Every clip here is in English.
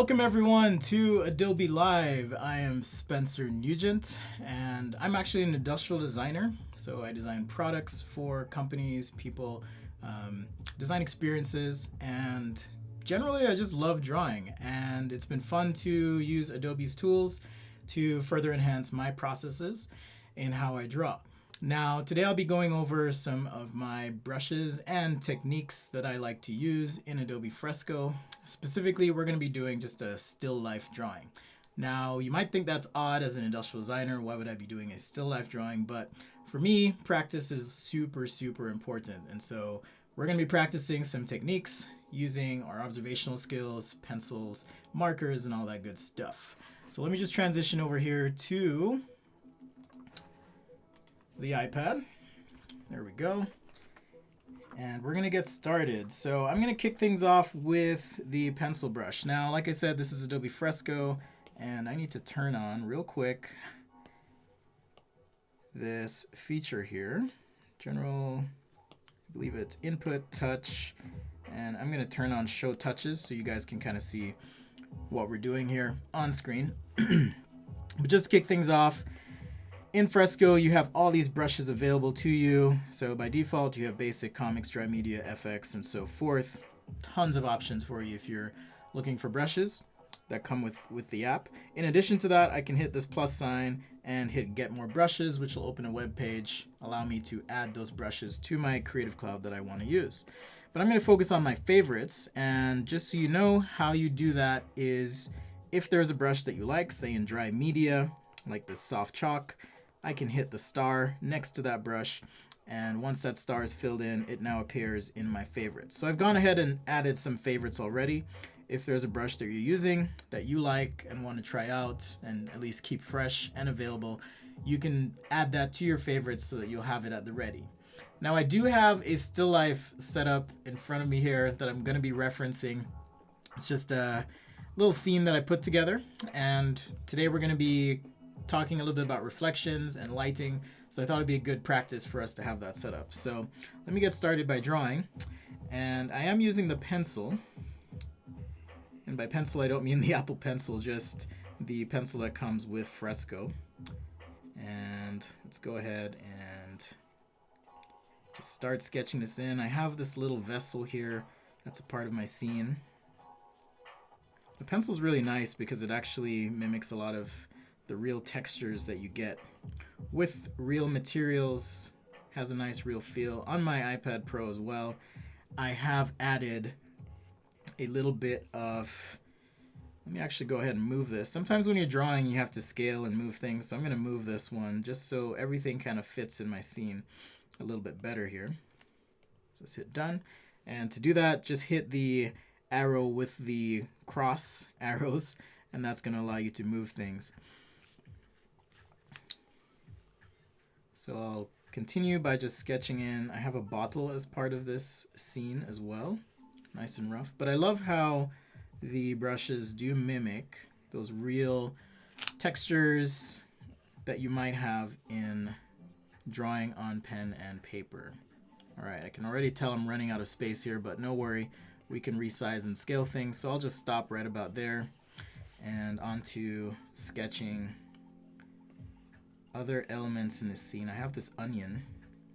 Welcome everyone to Adobe Live. I am Spencer Nugent and I'm actually an industrial designer. So I design products for companies, people, design experiences, and generally I just love drawing. And it's been fun to use Adobe's tools to further enhance my processes in how I draw. Now, today I'll be going over some of my brushes and techniques that I like to use in Adobe Fresco. Specifically, we're going to be doing just a still life drawing. Now, you might think that's odd as an industrial designer. Why would I be doing a still life drawing? But for me, practice is super important. And so we're going to be practicing some techniques using our observational skills, pencils, markers, and all that good stuff. So let me just transition over here to the iPad. There we go. And we're going to get started. So I'm going to kick things off with the pencil brush. Now, like I said, this is Adobe Fresco, and I need to turn on real quick this feature here. General, I believe it's input, touch, and I'm going to turn on show touches so you guys can kind of see what we're doing here on screen. But just to kick things off, in Fresco, you have all these brushes available to you. So by default, you have basic, comics, dry media, FX, and so forth. Tons of options for you if you're looking for brushes that come with the app. In addition to that, I can hit this plus sign and hit get more brushes, which will open a web page, allow me to add those brushes to my Creative Cloud that I want to use. But I'm going to focus on my favorites, and just so you know how you do that is if there's a brush that you like, say in dry media, like this soft chalk, I can hit the star next to that brush, and once that star is filled in, it now appears in my favorites. So I've gone ahead and added some favorites already. If there's a brush that you're using that you like and want to try out and at least keep fresh and available, you can add that to your favorites so that you'll have it at the ready. Now I do have a still life setup in front of me here that I'm going to be referencing. It's just a little scene that I put together, and today we're going to be talking a little bit about reflections and lighting, so I thought it'd be a good practice for us to have that set up. So let me get started by drawing, and I am using the pencil, and by pencil I don't mean the Apple Pencil, just the pencil that comes with Fresco. And let's go ahead and just start sketching this in. I have this little vessel here that's a part of my scene. The pencil's really nice because it actually mimics a lot of the real textures that you get with real materials, has a nice real feel. On my iPad Pro as well, I have added a little bit of, let me actually go ahead and move this. Sometimes when you're drawing you have to scale and move things, so I'm going to move this one just so everything kind of fits in my scene a little bit better here. So let's hit done, and to do that just hit the arrow with the cross arrows, and that's going to allow you to move things. So I'll continue by just sketching in. I have a bottle as part of this scene as well, nice and rough. But I love how the brushes do mimic those real textures that you might have in drawing on pen and paper. All right, I can already tell I'm running out of space here, but no worry, we can resize and scale things. So I'll just stop right about there and onto sketching other elements in this scene. I have this onion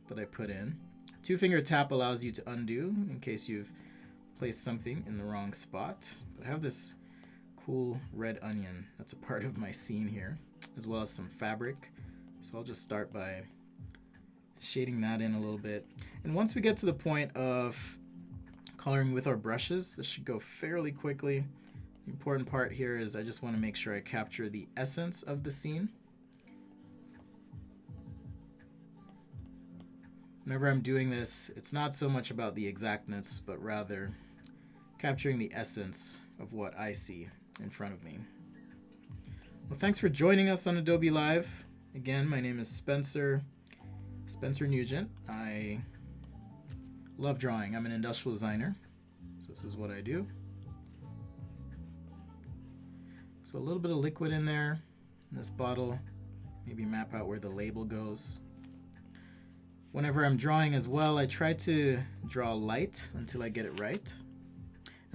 that I put in. Two-finger tap allows you to undo in case you've placed something in the wrong spot. But I have this cool red onion that's a part of my scene here, as well as some fabric. So I'll just start by shading that in a little bit. And once we get to the point of coloring with our brushes, this should go fairly quickly. The important part here is I just want to make sure I capture the essence of the scene. Whenever I'm doing this, it's not so much about the exactness, but rather capturing the essence of what I see in front of me. Well, thanks for joining us on Adobe Live. Again, my name is Spencer Nugent. I love drawing. I'm an industrial designer, so this is what I do. So a little bit of liquid in there in this bottle. Maybe map out where the label goes. Whenever I'm drawing as well, I try to draw light until I get it right.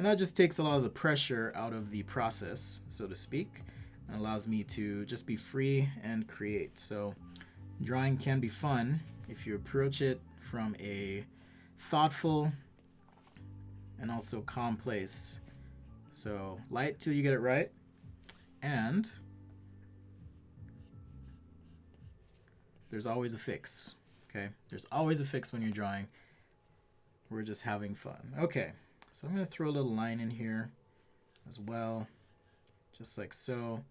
And that just takes a lot of the pressure out of the process, so to speak, and allows me to just be free and create. So drawing can be fun if you approach it from a thoughtful and also calm place. So light till you get it right, and there's always a fix. Okay, there's always a fix when you're drawing. We're just having fun. Okay, so I'm going to throw a little line in here as well, just like so.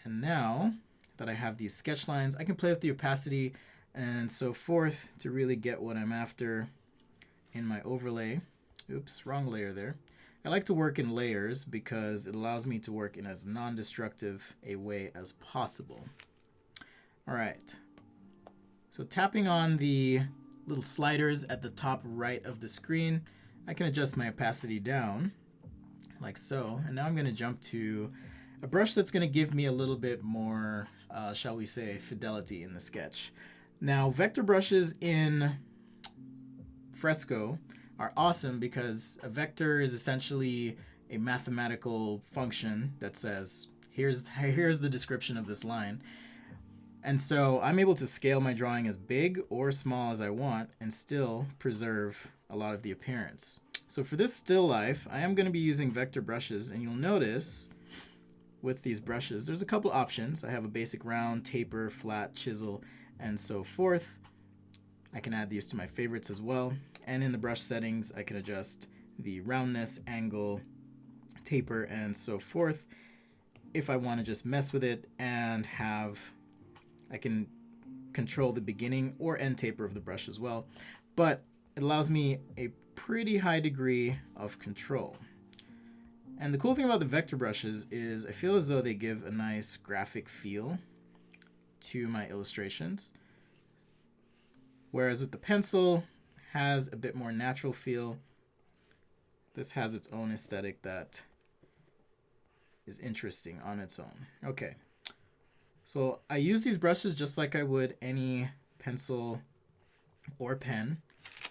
And now that I have these sketch lines, I can play with the opacity and so forth to really get what I'm after in my overlay. Oops, wrong layer there. I like to work in layers because it allows me to work in as non-destructive a way as possible. All right. So tapping on the little sliders at the top right of the screen, I can adjust my opacity down like so. And now I'm going to jump to a brush that's going to give me a little bit more, shall we say, fidelity in the sketch. Now, vector brushes in Fresco are awesome because a vector is essentially a mathematical function that says, here's the description of this line. And so I'm able to scale my drawing as big or small as I want and still preserve a lot of the appearance. So for this still life, I am going to be using vector brushes, and you'll notice with these brushes, there's a couple options. I have a basic round, taper, flat, chisel, and so forth. I can add these to my favorites as well. And in the brush settings, I can adjust the roundness, angle, taper, and so forth. If I want to just mess with it and I can control the beginning or end taper of the brush as well, but it allows me a pretty high degree of control. And the cool thing about the vector brushes is I feel as though they give a nice graphic feel to my illustrations, whereas with the pencil, has a bit more natural feel. This has its own aesthetic that is interesting on its own. Okay. So I use these brushes just like I would any pencil or pen.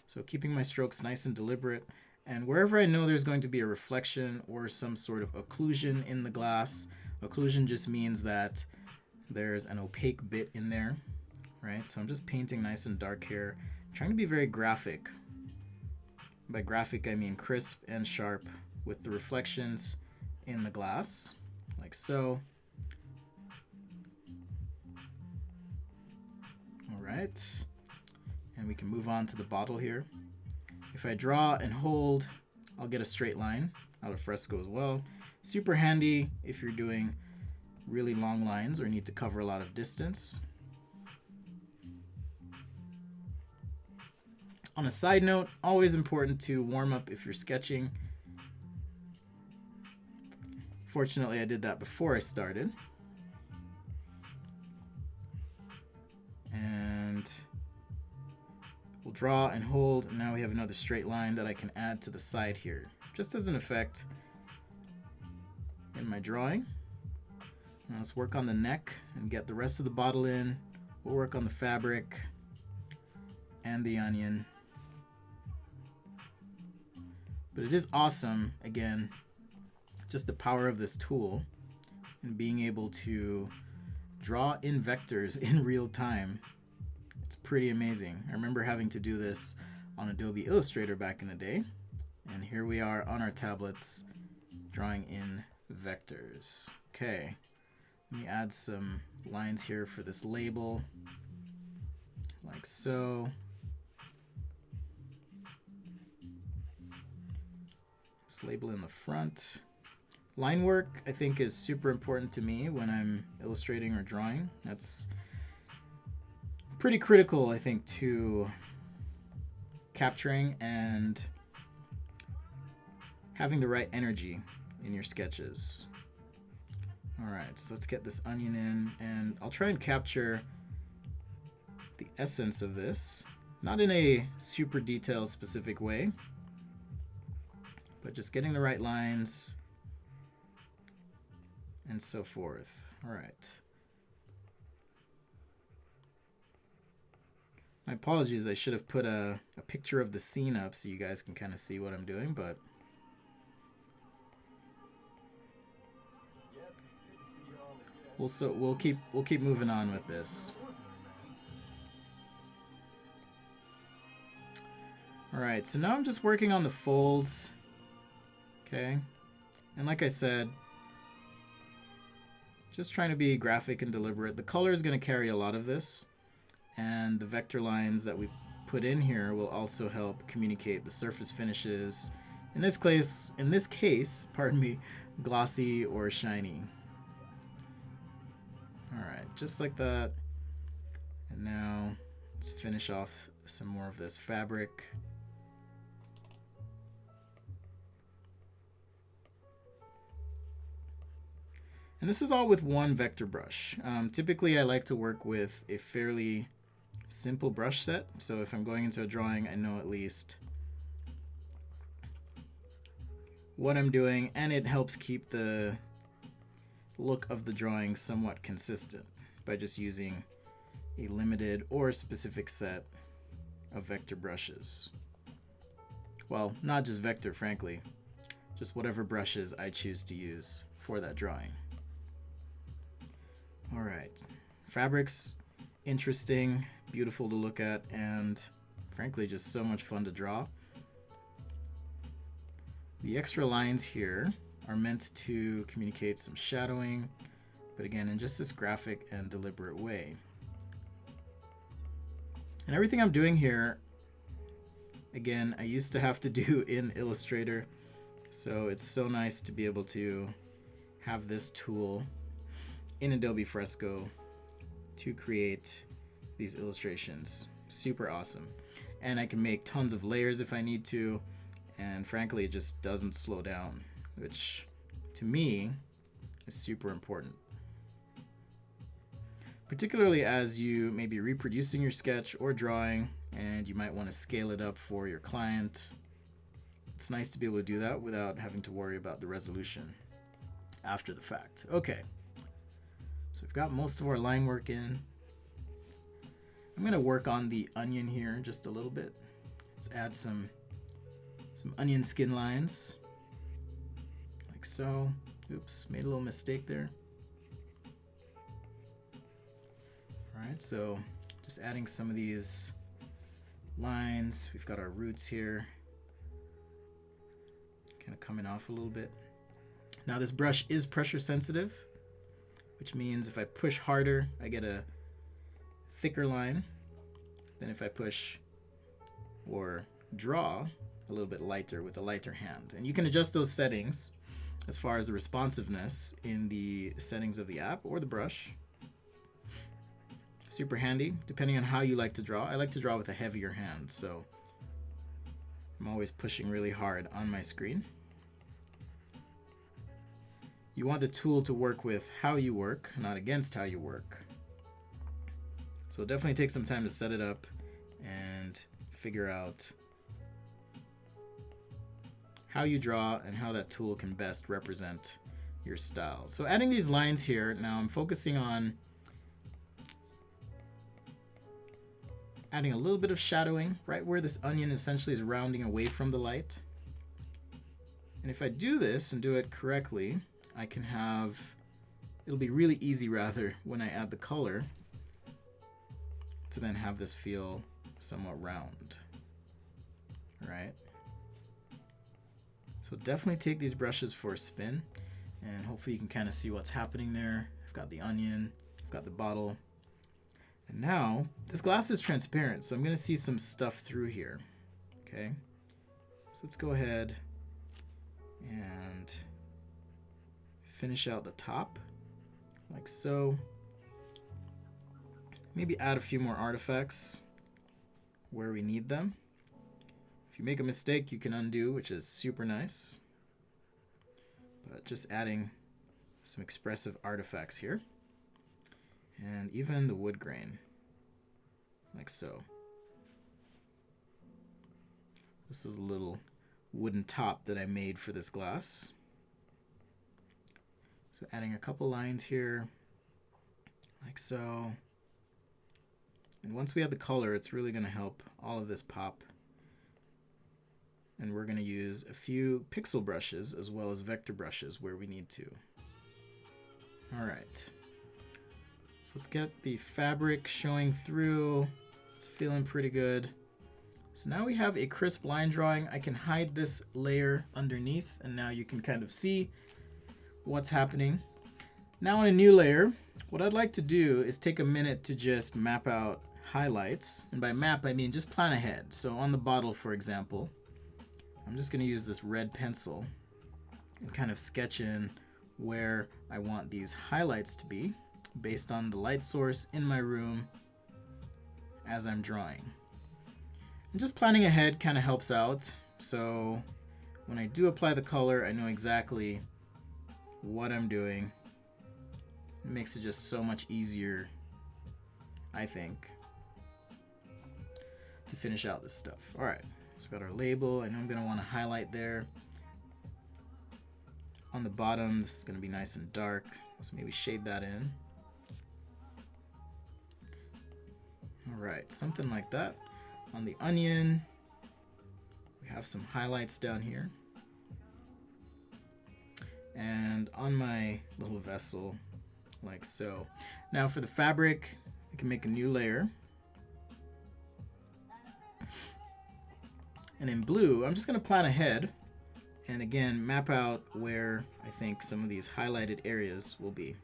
So keeping my strokes nice and deliberate. And wherever I know there's going to be a reflection or some sort of occlusion in the glass, occlusion just means that there's an opaque bit in there, right? So I'm just painting nice and dark here, trying to be very graphic. By graphic, I mean crisp and sharp with the reflections in the glass, like so. Right, and we can move on to the bottle here. If I draw and hold, I'll get a straight line out of Fresco as well. Super handy if you're doing really long lines or need to cover a lot of distance. On a side note, always important to warm up if you're sketching. Fortunately, I did that before I started. And we'll draw and hold, and now we have another straight line that I can add to the side here, just as an effect in my drawing. Now let's work on the neck and get the rest of the bottle in. We'll work on the fabric and the onion. But it is awesome, again, just the power of this tool and being able to draw in vectors in real time. It's pretty amazing. I remember having to do this on Adobe Illustrator back in the day, and here we are on our tablets drawing in vectors. Okay, let me add some lines here for this label, like so. This label in the front. Line work, I think, is super important to me when I'm illustrating or drawing. That's pretty critical, I think, to capturing and having the right energy in your sketches. All right, so let's get this onion in, and I'll try and capture the essence of this, not in a super detailed specific way, but just getting the right lines and so forth. All right. My apologies, I should have put a picture of the scene up so you guys can kind of see what I'm doing, but we'll keep moving on with this. All right, so now I'm just working on the folds. Okay, and like I said, just trying to be graphic and deliberate. The color is going to carry a lot of this, and the vector lines that we put in here will also help communicate the surface finishes. In this case, pardon me, glossy or shiny. All right, just like that. And now let's finish off some more of this fabric. And this is all with one vector brush. Typically, I like to work with a fairly simple brush set. So if I'm going into a drawing, I know at least what I'm doing, and it helps keep the look of the drawing somewhat consistent by just using a limited or specific set of vector brushes. Well, not just vector, frankly, just whatever brushes I choose to use for that drawing. All right, fabric's interesting, beautiful to look at, and frankly just so much fun to draw. The extra lines here are meant to communicate some shadowing, but again in just this graphic and deliberate way. And everything I'm doing here, again, I used to have to do in Illustrator, so it's so nice to be able to have this tool in Adobe Fresco to create these illustrations. Super awesome. And I can make tons of layers if I need to, and frankly it just doesn't slow down, which to me is super important. Particularly as you may be reproducing your sketch or drawing and you might want to scale it up for your client. It's nice to be able to do that without having to worry about the resolution after the fact. Okay, so we've got most of our line work in. I'm going to work on the onion here just a little bit. Let's add some onion skin lines, like so. Oops, made a little mistake there. All right, so just adding some of these lines. We've got our roots here, kind of coming off a little bit. Now this brush is pressure sensitive, which means if I push harder, I get a thicker line than if I push or draw a little bit lighter with a lighter hand. And you can adjust those settings as far as the responsiveness in the settings of the app or the brush. Super handy depending on how you like to draw. I like to draw with a heavier hand, so I'm always pushing really hard on my screen. You want the tool to work with how you work, not against how you work. So definitely take some time to set it up and figure out how you draw and how that tool can best represent your style. So adding these lines here, now I'm focusing on adding a little bit of shadowing right where this onion essentially is rounding away from the light. And if I do this and do it correctly, I can have, it'll be really easy rather when I add the color to then have this feel somewhat round. All right. So definitely take these brushes for a spin, and hopefully you can kind of see what's happening there. I've got the onion, I've got the bottle, and now this glass is transparent, so I'm going to see some stuff through here. Okay, so let's go ahead and finish out the top like so. Maybe add a few more artifacts where we need them. If you make a mistake, you can undo, which is super nice. But just adding some expressive artifacts here. And even the wood grain, like so. This is a little wooden top that I made for this glass. So adding a couple lines here, like so. And once we have the color, it's really going to help all of this pop. And we're going to use a few pixel brushes as well as vector brushes where we need to. All right. let's get the fabric showing through. It's feeling pretty good. So now we have a crisp line drawing. I can hide this layer underneath, and now you can kind of see what's happening. Now on a new layer, what I'd like to do is take a minute to just map out highlights. And by map, I mean just plan ahead. So on the bottle, for example, I'm just going to use this red pencil and kind of sketch in where I want these highlights to be based on the light source in my room as I'm drawing. And just planning ahead kind of helps out. So when I do apply the color, I know exactly what I'm doing. It makes it just so much easier, I think, to finish out this stuff. All right, so we've got our label. I know I'm going to want to highlight there. On the bottom, this is going to be nice and dark, so maybe shade that in. All right, something like that. On the onion, we have some highlights down here. And on my little vessel, like so. Now for the fabric, I can make a new layer. And in blue, I'm just going to plan ahead and again map out where I think some of these highlighted areas will be.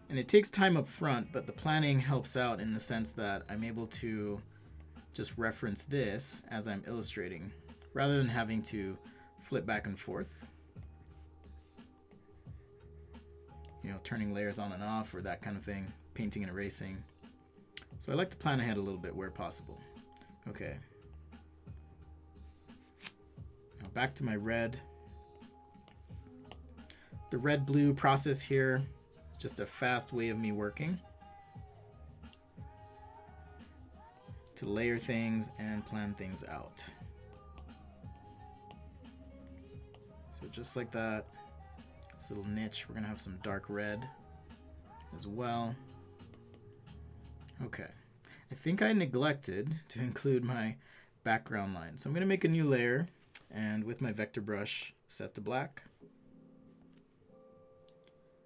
And it takes time up front, but the planning helps out in the sense that I'm able to just reference this as I'm illustrating rather than having to flip back and forth. You know, turning layers on and off or that kind of thing, painting and erasing. So I like to plan ahead a little bit where possible. Okay. Now back to my red. The red-blue process here is just a fast way of me working to layer things and plan things out. So just like that, this little niche, we're gonna have some dark red as well. Okay, I think I neglected to include my background line. So I'm gonna make a new layer and with my vector brush set to black.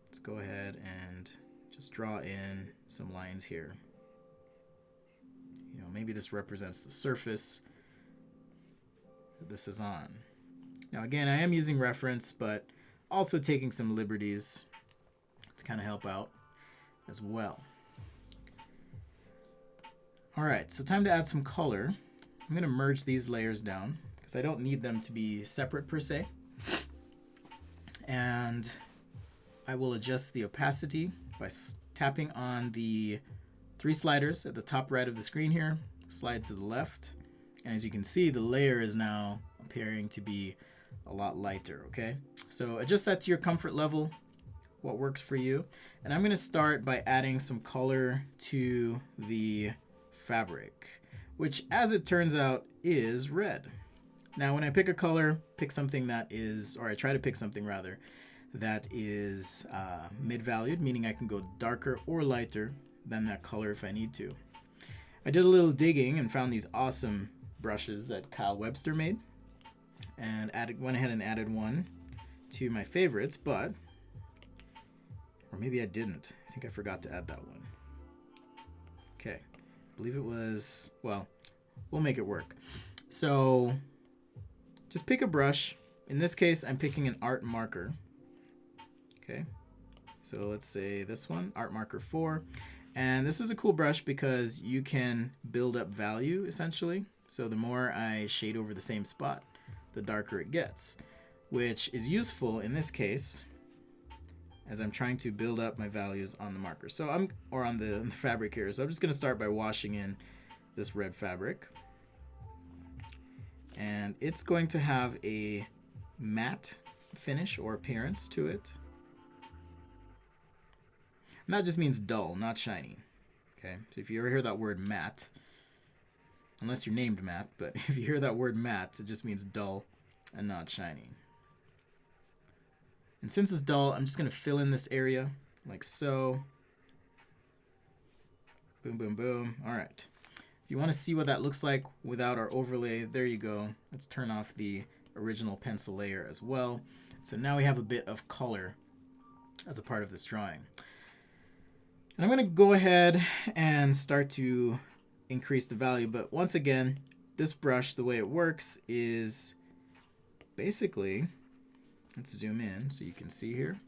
Let's go ahead and just draw in some lines here. You know, maybe this represents the surface that this is on. Now again, I am using reference, but also taking some liberties to kind of help out as well. All right, so time to add some color. I'm going to merge these layers down because I don't need them to be separate per se. And I will adjust the opacity by tapping on the 3 sliders at the top right of the screen here, slide to the left. And as you can see, the layer is now appearing to be a lot lighter, okay? So adjust that to your comfort level, what works for you. And I'm going to start by adding some color to the fabric, which as it turns out is red. Now when I pick a color, pick something that is, or I try to pick something rather, that is mid-valued, meaning I can go darker or lighter than that color if I need to. I did a little digging and found these awesome brushes that Kyle Webster made, and went ahead and added one to my favorites, but, or maybe I didn't. I think I forgot to add that one. Okay, I believe it was, well, we'll make it work. So just pick a brush. In this case, I'm picking an art marker. Okay, so let's say this one, art marker 4. And this is a cool brush because you can build up value essentially. So the more I shade over the same spot, the darker it gets, which is useful in this case as I'm trying to build up my values on the marker. So on the fabric here. So I'm just going to start by washing in this red fabric. And it's going to have a matte finish or appearance to it. And that just means dull, not shiny. Okay, so if you ever hear that word matte, unless you're named Matt, but if you hear that word matte, it just means dull and not shiny. And since it's dull, I'm just going to fill in this area like so. Boom, boom, boom. All right. If you want to see what that looks like without our overlay, there you go. Let's turn off the original pencil layer as well. So now we have a bit of color as a part of this drawing. And I'm going to go ahead and start to increase the value. But once again, this brush, the way it works is basically, let's zoom in so you can see here.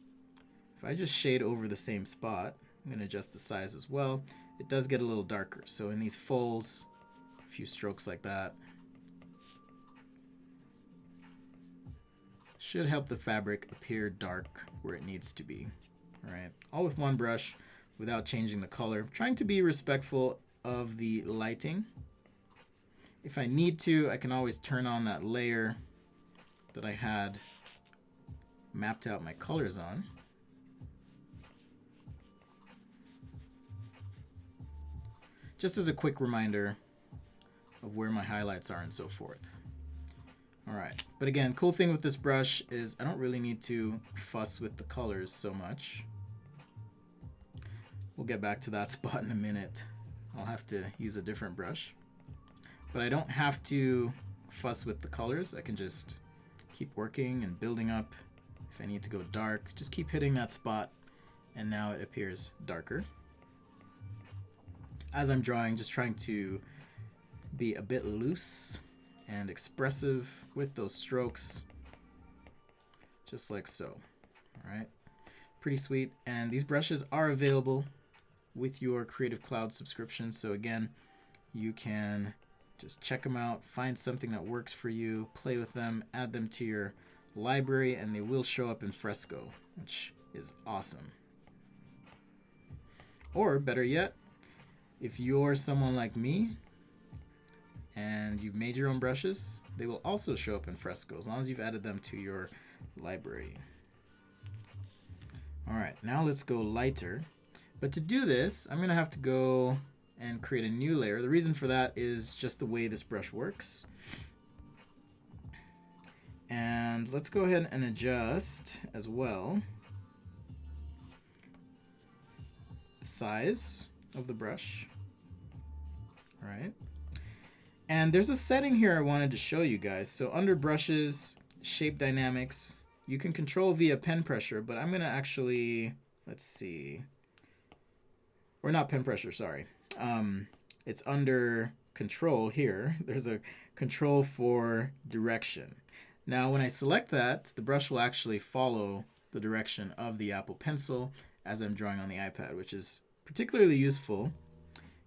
If I just shade over the same spot, I'm going to adjust the size as well. It does get a little darker. So in these folds, a few strokes like that should help the fabric appear dark where it needs to be. All right, all with one brush without changing the color. Trying to be respectful of the lighting. If I need to, I can always turn on that layer that I had mapped out my colors on. Just as a quick reminder of where my highlights are and so forth. All right, but again, cool thing with this brush is I don't really need to fuss with the colors so much. We'll get back to that spot in a minute. I'll have to use a different brush. But I don't have to fuss with the colors. I can just keep working and building up. If I need to go dark, just keep hitting that spot, and now it appears darker. As I'm drawing, just trying to be a bit loose and expressive with those strokes, just like so. All right, pretty sweet. And these brushes are available with your Creative Cloud subscription. So again, you can just check them out, find something that works for you, play with them, add them to your library, and they will show up in Fresco, which is awesome. Or better yet, if you're someone like me and you've made your own brushes, they will also show up in Fresco as long as you've added them to your library. All right, now let's go lighter. But to do this, I'm gonna have to go and create a new layer. The reason for that is just the way this brush works. And let's go ahead and adjust as well the size of the brush. All right. And there's a setting here I wanted to show you guys. So under brushes, shape dynamics, you can control via pen pressure, but I'm gonna actually, let's see, or not pen pressure, sorry. It's under control here. There's a control for direction. Now when I select that, the brush will actually follow the direction of the Apple Pencil as I'm drawing on the iPad, which is particularly useful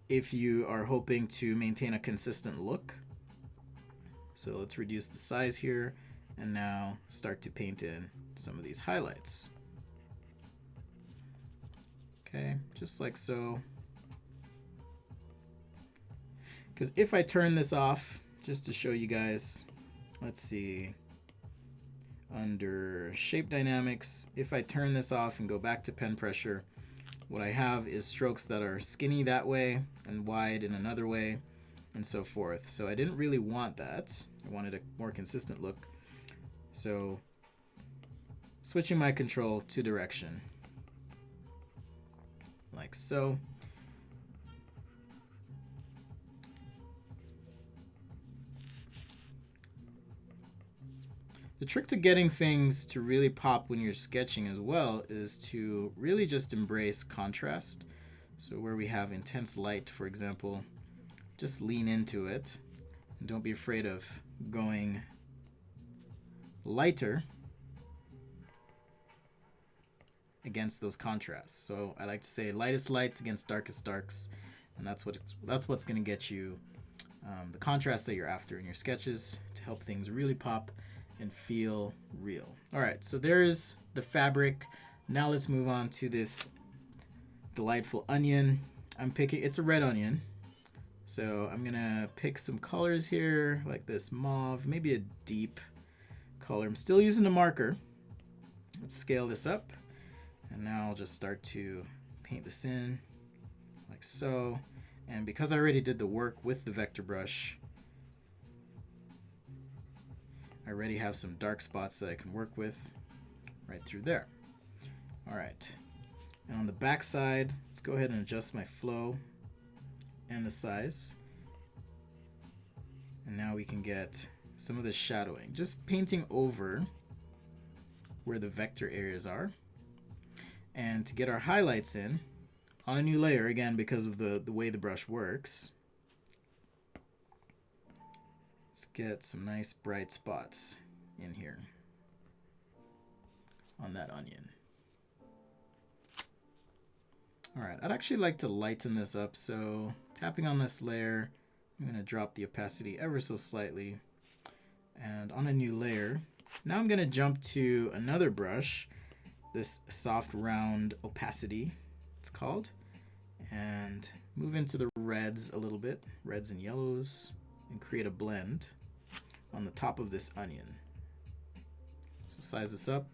if you are hoping to maintain a consistent look. So let's reduce the size here and now start to paint in some of these highlights. Okay, just like so. Because if I turn this off, just to show you guys, let's see, under shape dynamics, if I turn this off and go back to pen pressure, what I have is strokes that are skinny that way and wide in another way and so forth. So I didn't really want that. I wanted a more consistent look. So switching my control to direction, like so. The trick to getting things to really pop when you're sketching as well is to really just embrace contrast. So where we have intense light, for example, just lean into it and don't be afraid of going lighter against those contrasts. So I like to say lightest lights against darkest darks, and that's what's going to get you the contrast that you're after in your sketches to help things really pop and feel real. All right, so there is the fabric. Now let's move on to this delightful onion. It's a red onion. So I'm gonna pick some colors here, like this mauve, maybe a deep color. I'm still using a marker. Let's scale this up. And now I'll just start to paint this in, like so. And because I already did the work with the vector brush, I already have some dark spots that I can work with right through there. All right, and on the back side, let's go ahead and adjust my flow and the size. And now we can get some of the shadowing, just painting over where the vector areas are. And to get our highlights in, on a new layer, again, because of the way the brush works, let's get some nice bright spots in here on that onion. All right, I'd actually like to lighten this up, so tapping on this layer, I'm going to drop the opacity ever so slightly. And on a new layer, now I'm going to jump to another brush, this soft round opacity, it's called, and move into the reds a little bit, reds and yellows, and create a blend on the top of this onion. So size this up,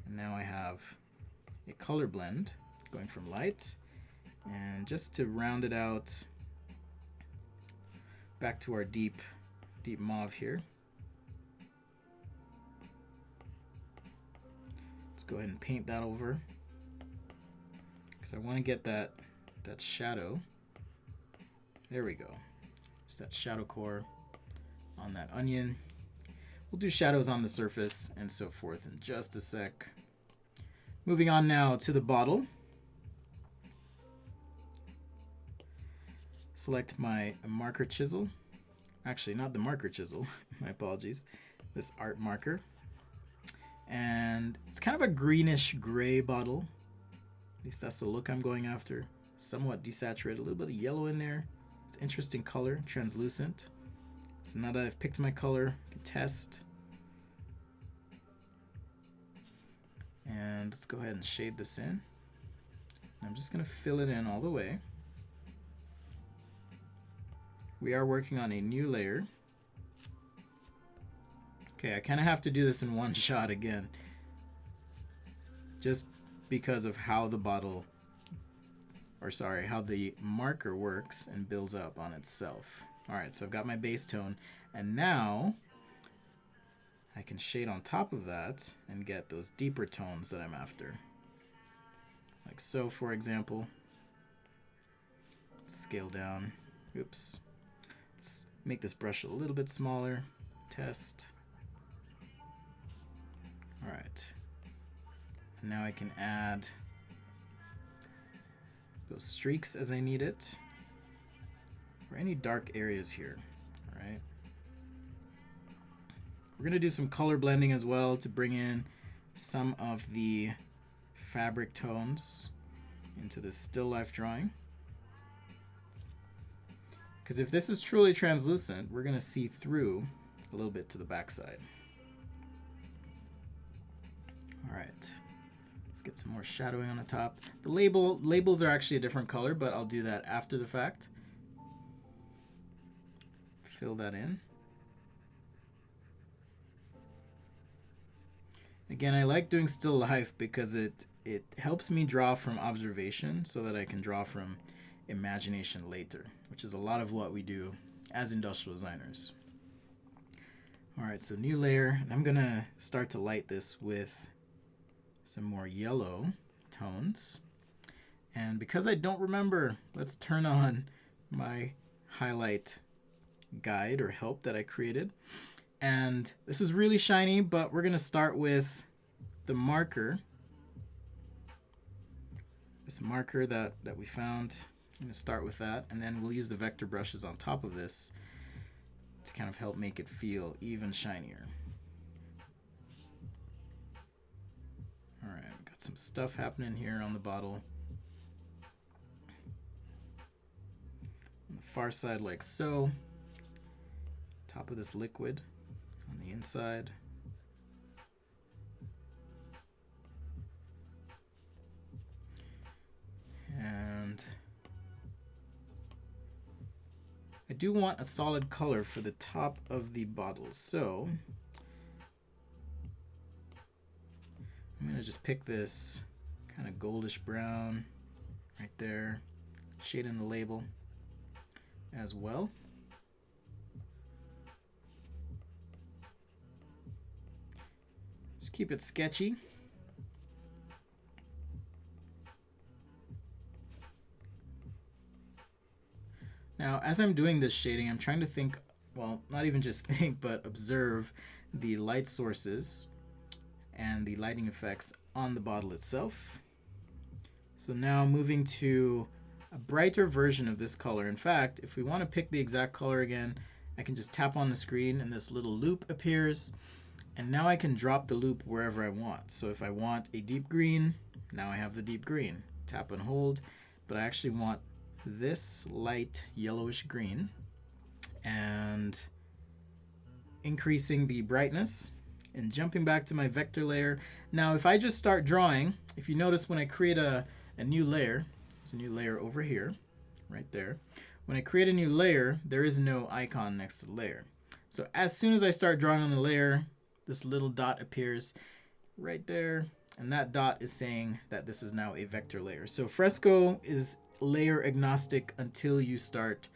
and now I have a color blend going from light, and just to round it out back to our deep mauve here. Let's go ahead and paint that over because I want to get that shadow. There we go. Just that shadow core on that onion. We'll do shadows on the surface and so forth in just a sec. Moving on now to the bottle. Select my marker chisel. Actually, not the marker chisel. My apologies. This art marker. And it's kind of a greenish gray bottle. At least that's the look I'm going after. Somewhat desaturated, a little bit of yellow in there. It's interesting color, translucent. So now that I've picked my color, I can test. And let's go ahead and shade this in. I'm just going to fill it in all the way. We are working on a new layer. Okay, I kind of have to do this in one shot again, just because of how the how the marker works and builds up on itself. All right, so I've got my base tone, and now I can shade on top of that and get those deeper tones that I'm after. Like so, for example. Scale down. Oops. Let's make this brush a little bit smaller. Test. All right. And now I can add those streaks as I need it, or any dark areas here. All right. We're going to do some color blending as well to bring in some of the fabric tones into this still life drawing. Because if this is truly translucent, we're going to see through a little bit to the backside. All right, let's get some more shadowing on the top. The labels are actually a different color, but I'll do that after the fact. Fill that in. Again, I like doing still life because it helps me draw from observation so that I can draw from imagination later, which is a lot of what we do as industrial designers. All right, so new layer, and I'm gonna start to light this with some more yellow tones. And because I don't remember, let's turn on my highlight guide or help that I created. And this is really shiny, but we're gonna start with the marker. This marker that we found. I'm gonna start with that, and then we'll use the vector brushes on top of this to kind of help make it feel even shinier. All right, got some stuff happening here on the bottle. On the far side, like so. Top of this liquid on the inside. And I do want a solid color for the top of the bottle, so I'm going to just pick this kind of goldish brown right there, shade in the label as well. Just keep it sketchy. Now, as I'm doing this shading, I'm trying to think, well, not even just think, but observe the light sources and the lighting effects on the bottle itself. So now moving to a brighter version of this color. In fact, if we want to pick the exact color again, I can just tap on the screen and this little loop appears. And now I can drop the loop wherever I want. So if I want a deep green, now I have the deep green. Tap and hold, but I actually want this light yellowish green, and increasing the brightness and jumping back to my vector layer. Now if I just start drawing, if you notice when I create a new layer, there's a new layer over here, right there. When I create a new layer, there is no icon next to the layer. So as soon as I start drawing on the layer, this little dot appears right there, and that dot is saying that this is now a vector layer. So Fresco is layer agnostic until you start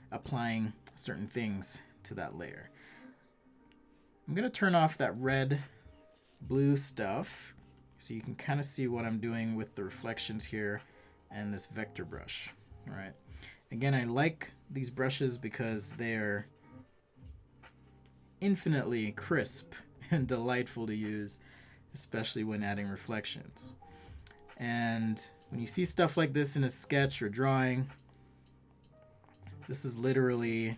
applying certain things to that layer. I'm going to turn off that red, blue stuff so you can kind of see what I'm doing with the reflections here and this vector brush. All right. Again, I like these brushes because they're infinitely crisp and delightful to use, especially when adding reflections. And when you see stuff like this in a sketch or drawing, this is literally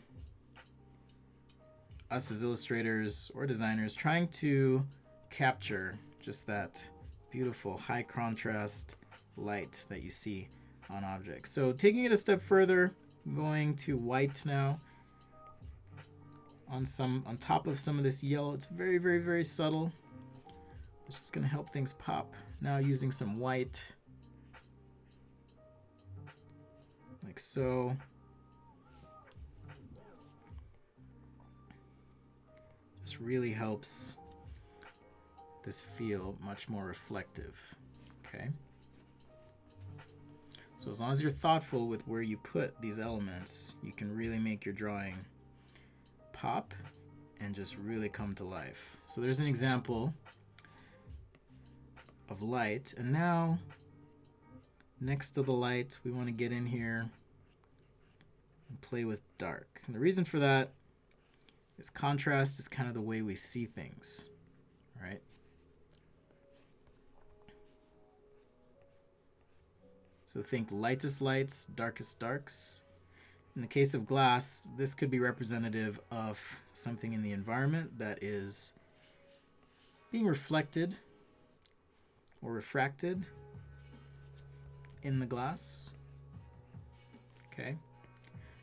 us as illustrators or designers trying to capture just that beautiful high contrast light that you see on objects. So taking it a step further, going to white now on top of some of this yellow. It's very, very, very subtle. It's just going to help things pop. Now using some white, like so. This really helps this feel much more reflective. Okay. So as long as you're thoughtful with where you put these elements, you can really make your drawing pop and just really come to life. So there's an example of light, and now next to the light we want to get in here and play with dark. And the reason for that is contrast is kind of the way we see things, right? So think lightest lights, darkest darks. In the case of glass, this could be representative of something in the environment that is being reflected or refracted in the glass. Okay.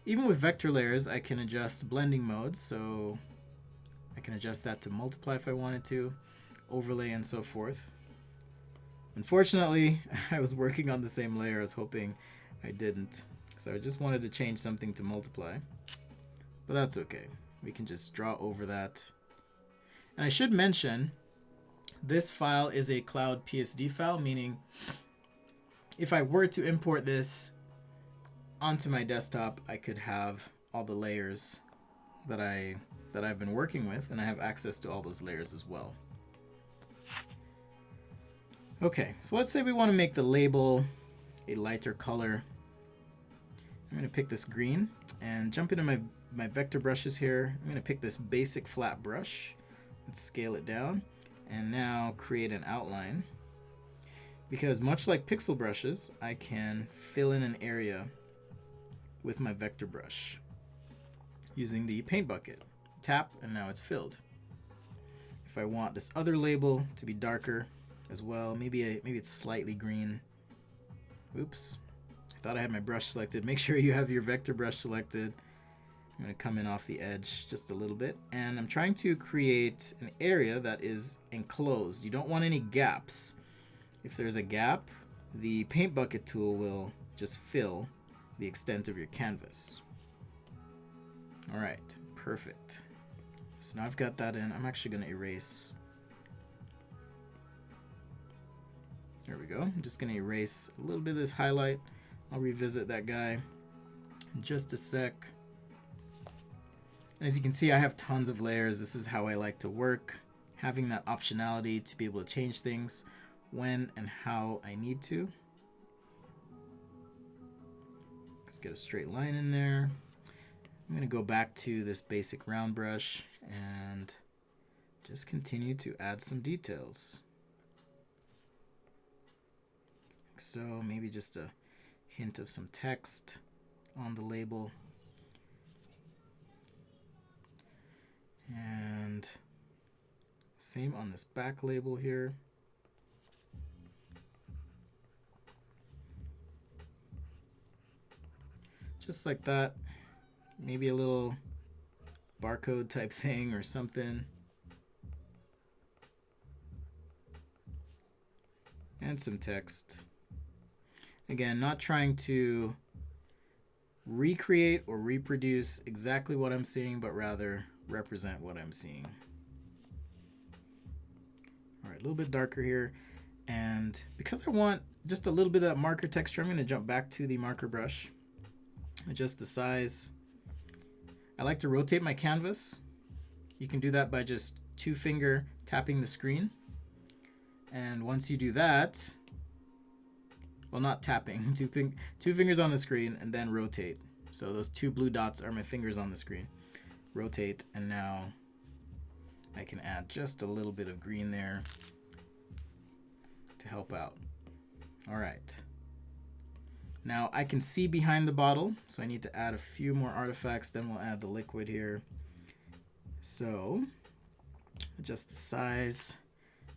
Even with vector layers, I can adjust blending modes, so I can adjust that to multiply if I wanted to, overlay, and so forth. Unfortunately, I was working on the same layer. I was hoping I didn't, so I just wanted to change something to multiply, but that's okay. We can just draw over that. And I should mention, this file is a cloud PSD file, meaning if I were to import this onto my desktop, I could have all the layers that I've been working with, and I have access to all those layers as well. Okay, so let's say we want to make the label a lighter color. I'm going to pick this green and jump into my vector brushes here. I'm going to pick this basic flat brush. Let's scale it down and now create an outline. Because much like pixel brushes, I can fill in an area with my vector brush using the paint bucket. Tap and now it's filled. If I want this other label to be darker as well, maybe it's slightly green. Oops, I thought I had my brush selected. Make sure you have your vector brush selected. I'm going to come in off the edge just a little bit, and I'm trying to create an area that is enclosed. You don't want any gaps. If there's a gap, the paint bucket tool will just fill the extent of your canvas. All right, perfect. So now I've got that in. I'm actually going to erase. There we go. I'm just going to erase a little bit of this highlight. I'll revisit that guy in just a sec. And as you can see, I have tons of layers. This is how I like to work, having that optionality to be able to change things when and how I need to. Let's get a straight line in there. I'm going to go back to this basic round brush and just continue to add some details. so. Maybe just a hint of some text on the label. And same on this back label here. Just like that. Maybe a little barcode type thing or something. And some text. Again, not trying to recreate or reproduce exactly what I'm seeing, but rather represent what I'm seeing. All right, a little bit darker here. And because I want just a little bit of that marker texture, I'm going to jump back to the marker brush. Adjust the size. I like to rotate my canvas. You can do that by just 2-finger tapping the screen. And once you do that, well, not tapping, two fingers on the screen and then rotate. So those 2 blue dots are my fingers on the screen. Rotate, and now I can add just a little bit of green there to help out. All right. Now I can see behind the bottle, so I need to add a few more artifacts, then we'll add the liquid here. So adjust the size,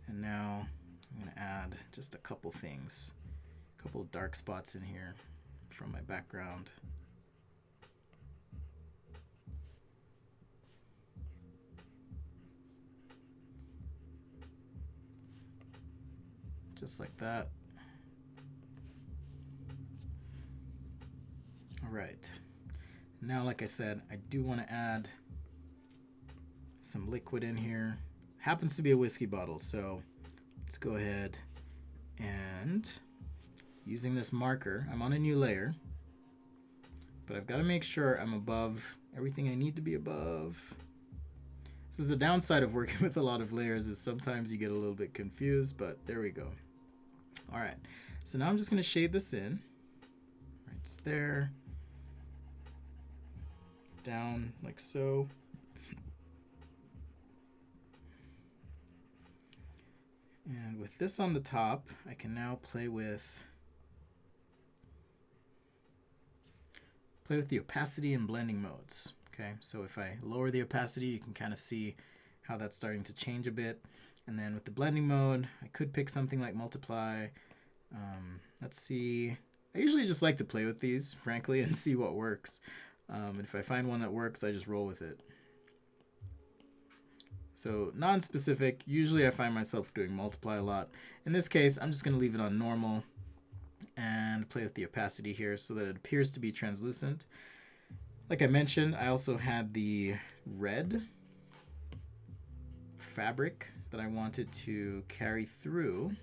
and now I'm going to add just a couple things, a couple dark spots in here from my background. Just like that. All right. Now, like I said, I do want to add some liquid in here. Happens to be a whiskey bottle, so let's go ahead and using this marker, I'm on a new layer, but I've got to make sure I'm above everything I need to be above. This is the downside of working with a lot of layers, is sometimes you get a little bit confused, but there we go. All right, so now I'm just going to shade this in. Right, it's there. Down like so. And with this on the top, I can now play with the opacity and blending modes. Okay, so if I lower the opacity, you can kind of see how that's starting to change a bit. And then with the blending mode, I could pick something like multiply. Let's see. I usually just like to play with these, frankly, and see what works. And if I find one that works, I just roll with it. So non-specific, usually I find myself doing multiply a lot. In this case, I'm just going to leave it on normal and play with the opacity here so that it appears to be translucent. Like I mentioned, I also had the red fabric that I wanted to carry through.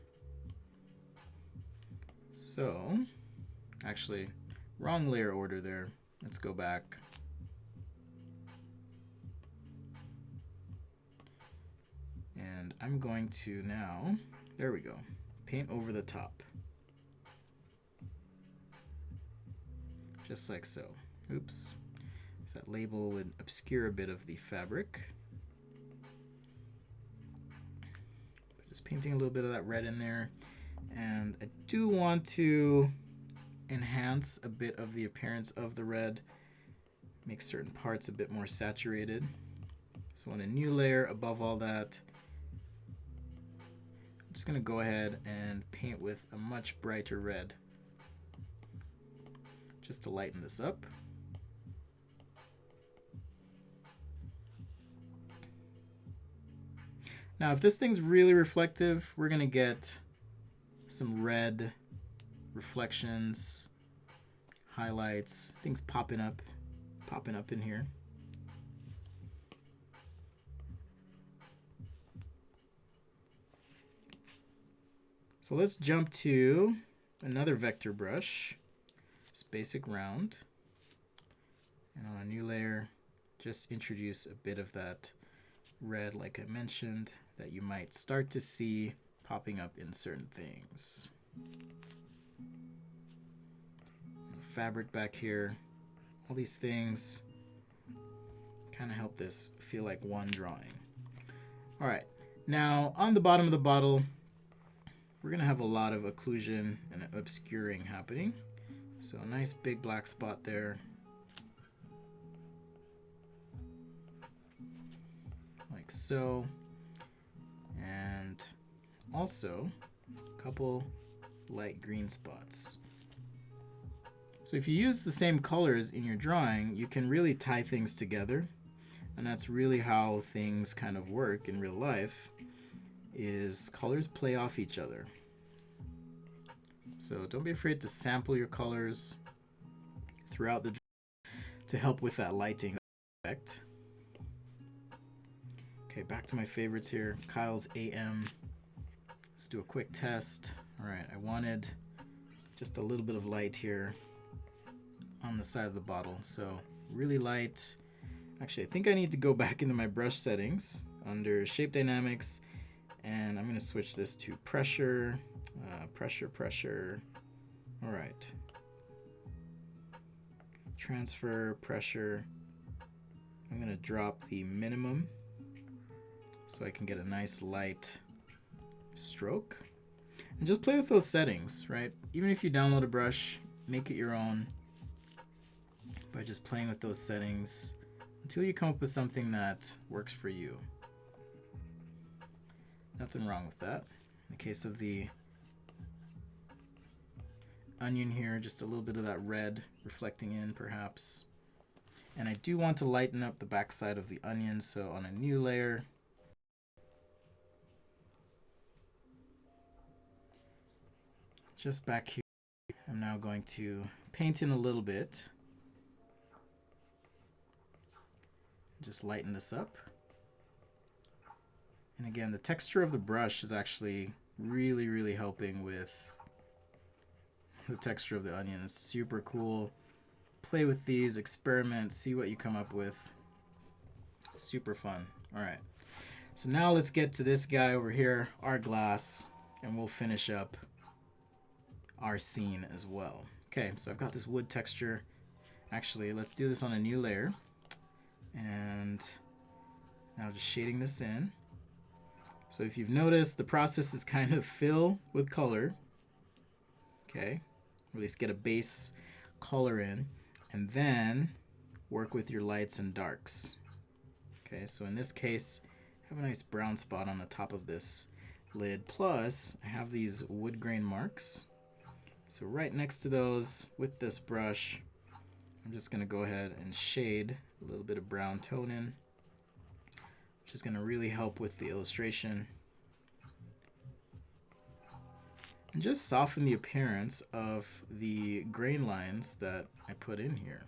So, actually, wrong layer order there. Let's go back. And I'm going to now, there we go, paint over the top. Just like so. Oops. So that label would obscure a bit of the fabric. Just painting a little bit of that red in there. And I do want to enhance a bit of the appearance of the red, make certain parts a bit more saturated. So on a new layer above all that, I'm just going to go ahead and paint with a much brighter red just to lighten this up. Now if this thing's really reflective, we're going to get some red reflections, highlights, things popping up in here. So let's jump to another vector brush, just basic round, and on a new layer, just introduce a bit of that red, like I mentioned, that you might start to see popping up in certain things. Fabric back here, all these things kind of help this feel like one drawing. All right, now on the bottom of the bottle, we're gonna have a lot of occlusion and obscuring happening. So a nice big black spot there. Like so. And also a couple light green spots. So if you use the same colors in your drawing, you can really tie things together. And that's really how things kind of work in real life, is colors play off each other. So don't be afraid to sample your colors throughout the to help with that lighting effect. Okay, back to my favorites here. Kyle's AM. Let's do a quick test. All right, I wanted just a little bit of light here on the side of the bottle. So really light. Actually, I think I need to go back into my brush settings under shape dynamics, and I'm going to switch this to pressure, pressure. All right. Transfer pressure. I'm going to drop the minimum so I can get a nice light stroke. And just play with those settings, right? Even if you download a brush, make it your own by just playing with those settings until you come up with something that works for you. Nothing wrong with that. In the case of the onion here, just a little bit of that red reflecting in perhaps. And I do want to lighten up the backside of the onion, so on a new layer, just back here, I'm now going to paint in a little bit. Just lighten this up. And again, the texture of the brush is actually really helping with the texture of the onion. It's super cool. Play with these, experiment, see what you come up with. Super fun. All right. So now let's get to this guy over here, our glass, and we'll finish up our scene as well. Okay, so I've got this wood texture. Actually, let's do this on a new layer. And now just shading this in. So if you've noticed, the process is kind of fill with color. Okay, or at least get a base color in, and then work with your lights and darks. Okay, so in this case, I have a nice brown spot on the top of this lid, plus I have these wood grain marks. So right next to those, with this brush, I'm just going to go ahead and shade a little bit of brown tone in, which is going to really help with the illustration. And just soften the appearance of the grain lines that I put in here.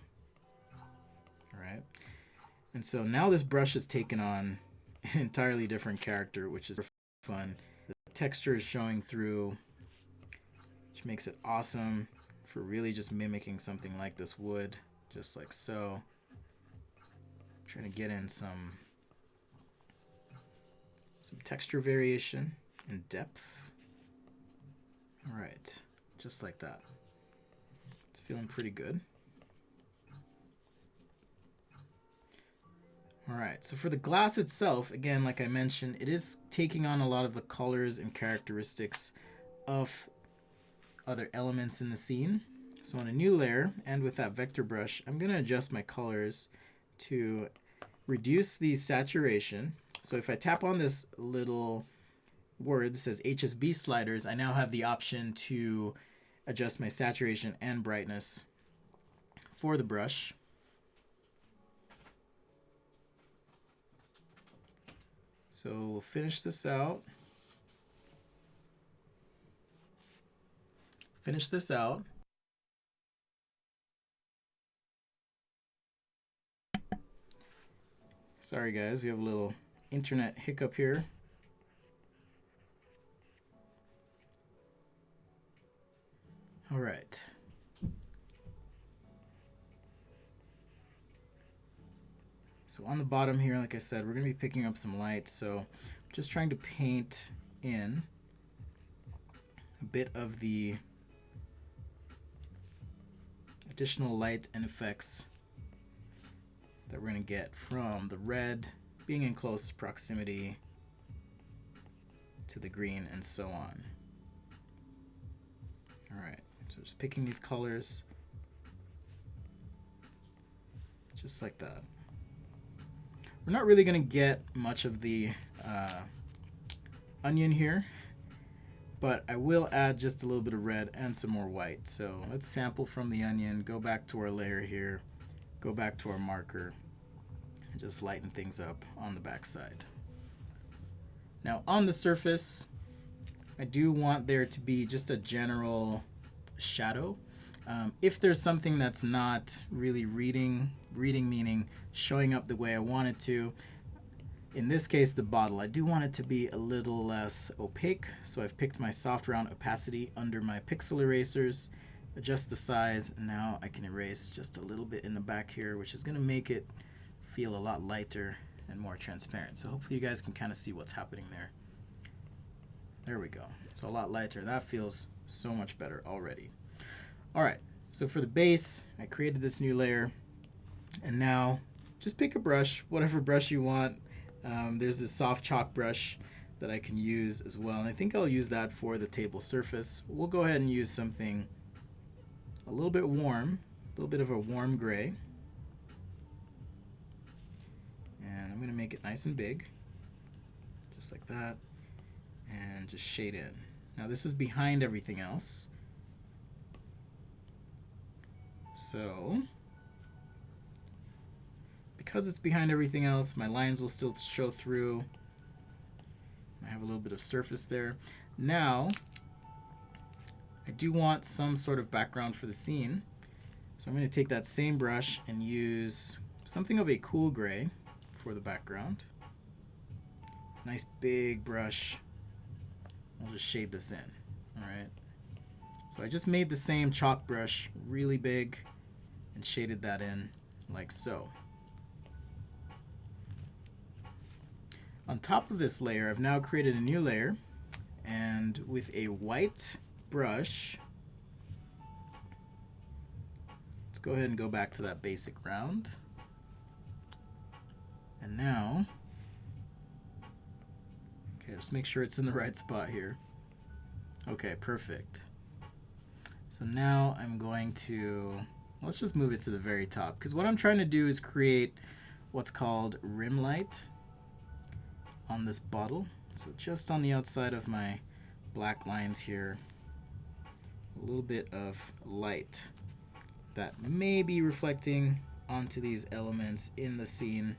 All right. And so now this brush has taken on an entirely different character, which is fun. The texture is showing through, which makes it awesome for really just mimicking something like this wood, just like so. Trying to get in some texture variation and depth. All right, just like that. It's feeling pretty good. All right, so for the glass itself, again, like I mentioned, it is taking on a lot of the colors and characteristics of other elements in the scene. So on a new layer, and with that vector brush, I'm going to adjust my colors to reduce the saturation. So if I tap on this little word that says HSB sliders, I now have the option to adjust my saturation and brightness for the brush. So we'll finish this out. Sorry guys, we have a little internet hiccup here. All right. So on the bottom here, like I said, we're going to be picking up some light. So I'm just trying to paint in a bit of the additional light and effects that we're going to get from the red being in close proximity to the green and so on. All right, so just picking these colors, just like that. We're not really going to get much of the onion here, but I will add just a little bit of red and some more white. So let's sample from the onion, go back to our layer here, go back to our marker, and just lighten things up on the back side. Now on the surface, I do want there to be just a general shadow. If there's something that's not really reading meaning showing up the way I want it to, in this case the bottle, I do want it to be a little less opaque, so I've picked my soft round opacity under my pixel erasers, adjust the size, and now I can erase just a little bit in the back here, which is going to make it feel a lot lighter and more transparent. So hopefully you guys can kind of see what's happening there. There we go. So a lot lighter. That feels so much better already. All right, so for the base, I created this new layer, and now just pick a brush, whatever brush you want. There's this soft chalk brush that I can use as well, and I think I'll use that for the table surface. We'll go ahead and use something a little bit warm, a little bit of a warm gray, and I'm going to make it nice and big, just like that, and just shade in. Now this is behind everything else, so because it's behind everything else, my lines will still show through. I have a little bit of surface there. Now, I do want some sort of background for the scene. So I'm going to take that same brush and use something of a cool gray for the background. Nice big brush. I'll just shade this in. All right. So I just made the same chalk brush really big and shaded that in like so. On top of this layer, I've now created a new layer, and with a white brush, let's go ahead and go back to that basic round. And now, okay, just make sure it's in the right spot here. Okay, perfect. So now I'm going to, let's just move it to the very top, because what I'm trying to do is create what's called rim light on this bottle. So just on the outside of my black lines here, a little bit of light that may be reflecting onto these elements in the scene.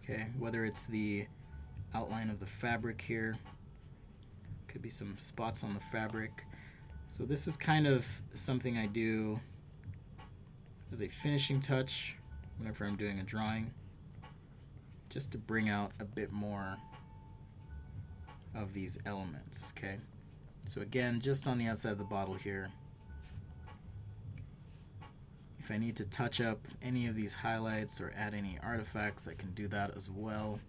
Okay, whether it's the outline of the fabric here, could be some spots on the fabric. So this is kind of something I do as a finishing touch whenever I'm doing a drawing, just to bring out a bit more of these elements. Okay, so again, just on the outside of the bottle here. If I need to touch up any of these highlights or add any artifacts, I can do that as well.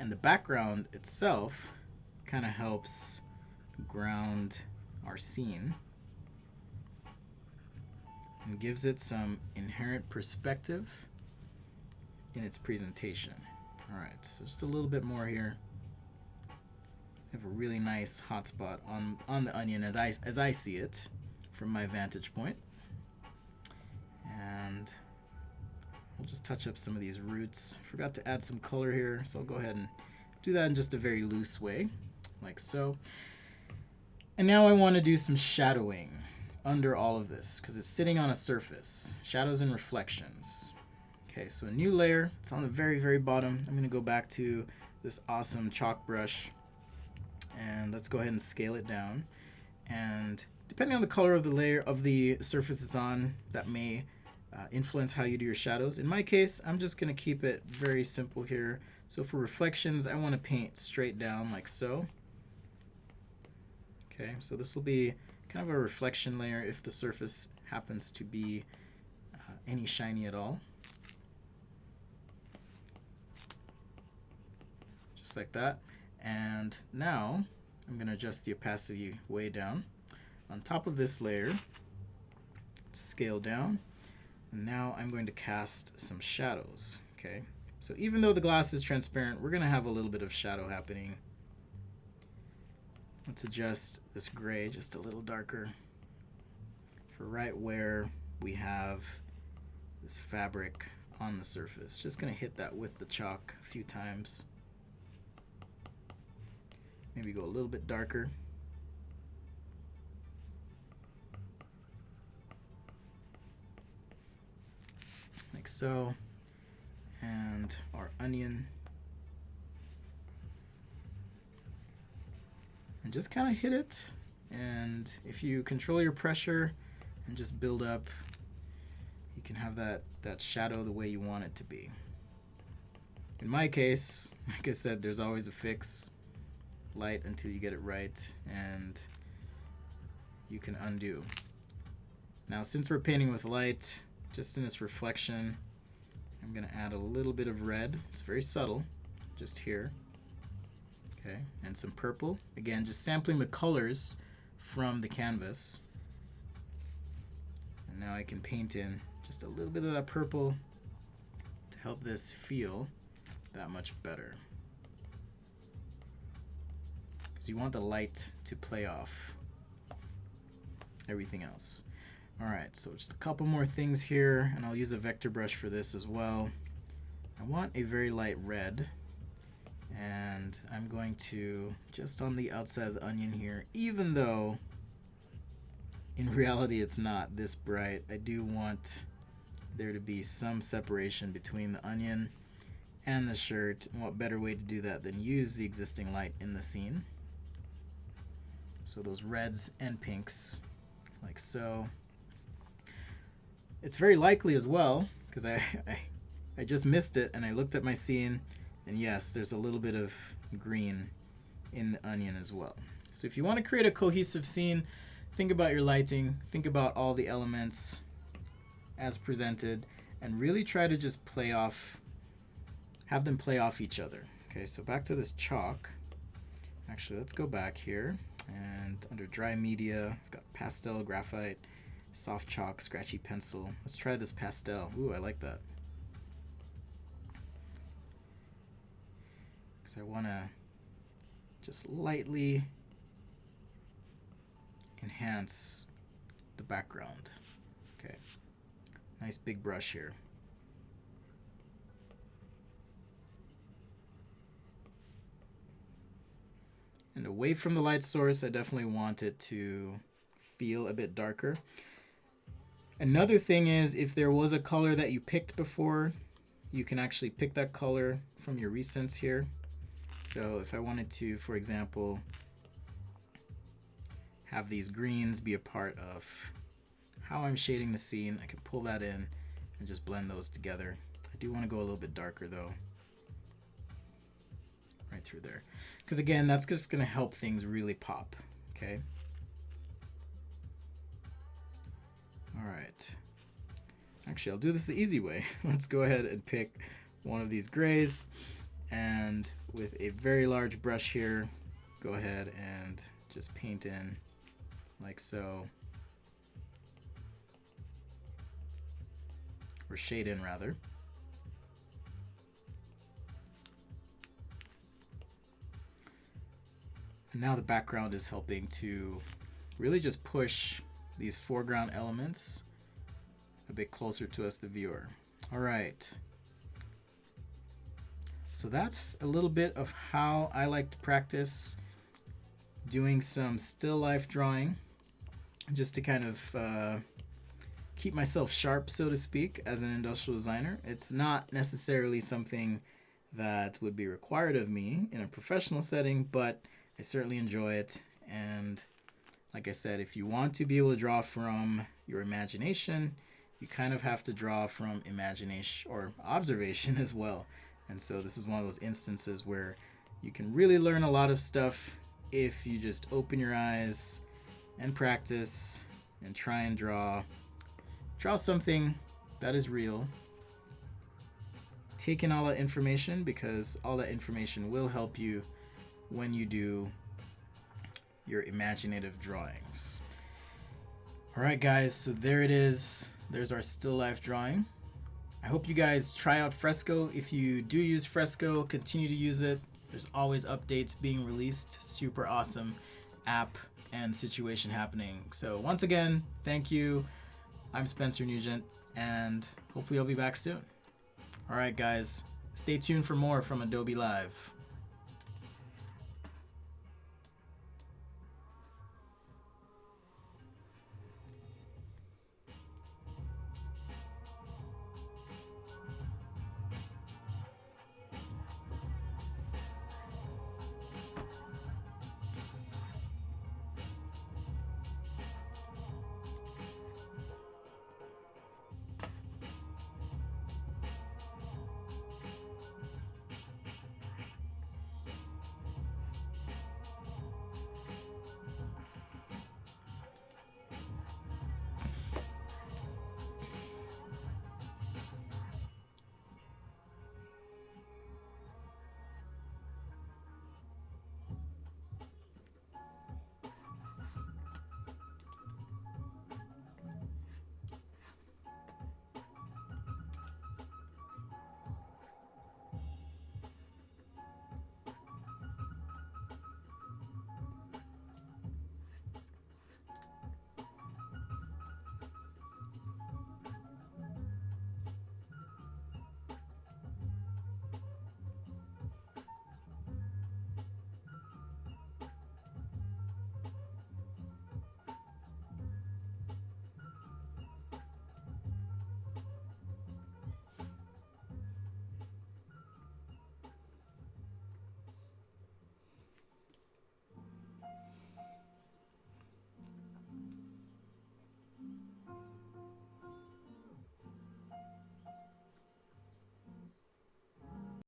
And the background itself kind of helps ground our scene and gives it some inherent perspective in its presentation. All right, so just a little bit more here. I have a really nice hot spot on the onion as I see it from my vantage point. And we'll just touch up some of these roots. Forgot to add some color here, so I'll go ahead and do that in just a very loose way, like so. And now I want to do some shadowing under all of this, because it's sitting on a surface. Shadows and reflections. Okay, so a new layer. It's on the very, very bottom. I'm going to go back to this awesome chalk brush, and let's go ahead and scale it down. And depending on the color of the layer of the surface it's on, that may influence how you do your shadows. In my case, I'm just going to keep it very simple here. So for reflections, I want to paint straight down like so. Okay, so this will be kind of a reflection layer if the surface happens to be any shiny at all. Just like that. And now I'm going to adjust the opacity way down. On top of this layer, scale down. And now I'm going to cast some shadows. Okay, so even though the glass is transparent, we're going to have a little bit of shadow happening let's adjust this gray just a little darker for right where we have this fabric on the surface. Just going to hit that with the chalk a few times. Maybe go a little bit darker. Like so. And our onion. And just kind of hit it. And if you control your pressure and just build up, you can have that shadow the way you want it to be. In my case, like I said, there's always a fix. Light until you get it right, and you can undo. Now, since we're painting with light, just in this reflection, I'm going to add a little bit of red. It's very subtle, just here. Okay, and some purple. Again, just sampling the colors from the canvas. And now I can paint in just a little bit of that purple to help this feel that much better. Because you want the light to play off everything else. Alright, so just a couple more things here, and I'll use a vector brush for this as well. I want a very light red, and I'm going to, just on the outside of the onion here, even though in reality it's not this bright, I do want there to be some separation between the onion and the shirt. And what better way to do that than use the existing light in the scene? So those reds and pinks, like so. It's very likely as well, because I just missed it and I looked at my scene, and yes, there's a little bit of green in the onion as well. So if you want to create a cohesive scene, think about your lighting, think about all the elements as presented, and really try to just have them play off each other. Okay, so back to this chalk. Actually, let's go back here, and under dry media, I've got pastel, graphite, soft chalk, scratchy pencil. Let's try this pastel. Ooh, I like that. Because I want to just lightly enhance the background. Okay, nice big brush here. And away from the light source, I definitely want it to feel a bit darker. Another thing is, if there was a color that you picked before, you can actually pick that color from your recents here. So if I wanted to, for example, have these greens be a part of how I'm shading the scene, I can pull that in and just blend those together. I do want to go a little bit darker though, right through there. Because again, that's just going to help things really pop, okay? Alright. Actually, I'll do this the easy way. Let's go ahead and pick one of these grays, and with a very large brush here, go ahead and just paint in like so. Or shade in rather. And now the background is helping to really just push these foreground elements a bit closer to us, the viewer. All right. So that's a little bit of how I like to practice doing some still life drawing, just to kind of keep myself sharp, so to speak, as an industrial designer. It's not necessarily something that would be required of me in a professional setting, but I certainly enjoy it. And like I said, if you want to be able to draw from your imagination, you kind of have to draw from imagination or observation as well. And so this is one of those instances where you can really learn a lot of stuff if you just open your eyes and practice and try and draw something that is real. Take in all that information, because all that information will help you when you do your imaginative drawings. All right, guys, so there it is. There's our still life drawing. I hope you guys try out Fresco. If you do use Fresco, continue to use it. There's always updates being released. Super awesome app and situation happening. So once again, thank you. I'm Spencer Nugent, and hopefully I'll be back soon. All right, guys, stay tuned for more from Adobe Live.